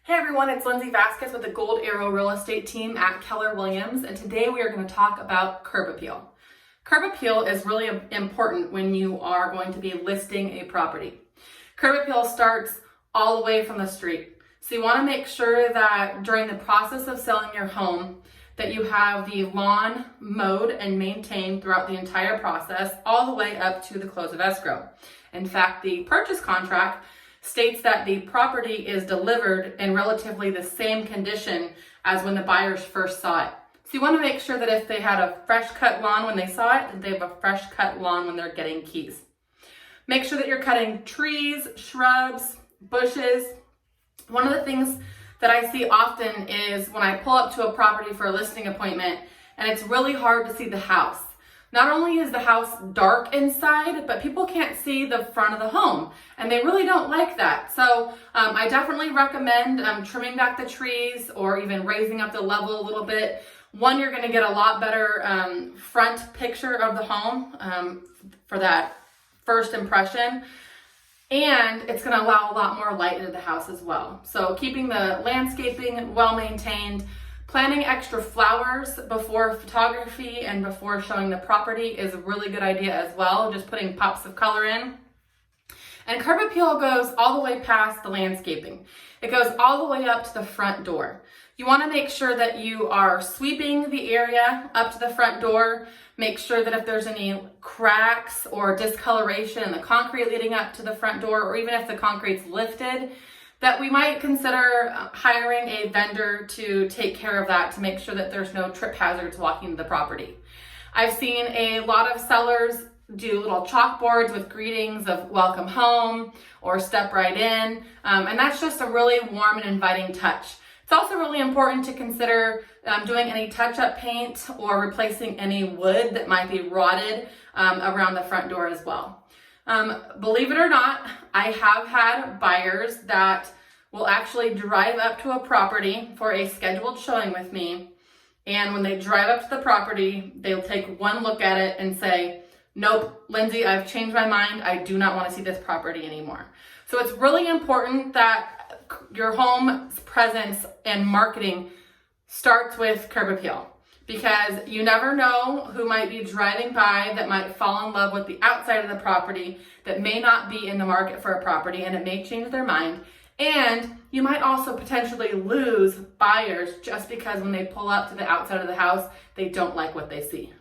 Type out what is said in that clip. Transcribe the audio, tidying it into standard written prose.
Hey everyone, it's Lindsey Vasquez with the Gold Arrow Real Estate team at Keller Williams, and today we are going to talk about curb appeal. Curb appeal is really important when you are going to be listing a property. Curb appeal starts all the way from the street. So you want to make sure that during the process of selling your home that you have the lawn mowed and maintained throughout the entire process, all the way up to the close of escrow. In fact, the purchase contract states that the property is delivered in relatively the same condition as when the buyers first saw it. So you want to make sure that if they had a fresh cut lawn when they saw it, that they have a fresh cut lawn when they're getting keys. Make sure that you're cutting trees, shrubs, bushes. One of the things that I see often is when I pull up to a property for a listing appointment and it's really hard to see the house. Not only is the house dark inside, but people can't see the front of the home, and they really don't like that. So I definitely recommend trimming back the trees or even raising up the level a little bit. One, you're going to get a lot better front picture of the home for that first impression, and it's going to allow a lot more light into the house as well. So keeping the landscaping well maintained, planning extra flowers before photography and before showing the property is a really good idea as well, just putting pops of color in. And curb appeal goes all the way past the landscaping. It goes all the way up to the front door. You want to make sure that you are sweeping the area up to the front door. Make sure that if there's any cracks or discoloration in the concrete leading up to the front door, or even if the concrete's lifted, that we might consider hiring a vendor to take care of that to make sure that there's no trip hazards walking to the property. I've seen a lot of sellers do little chalkboards with greetings of welcome home or step right in, and that's just a really warm and inviting touch. It's also really important to consider doing any touch-up paint or replacing any wood that might be rotted around the front door as well. Believe it or not, I have had buyers that will actually drive up to a property for a scheduled showing with me. And when they drive up to the property, they'll take one look at it and say, nope, Lindsey, I've changed my mind. I do not want to see this property anymore. So it's really important that your home's presence and marketing starts with curb appeal, because you never know who might be driving by that might fall in love with the outside of the property, that may not be in the market for a property, and it may change their mind. And you might also potentially lose buyers just because when they pull up to the outside of the house, they don't like what they see.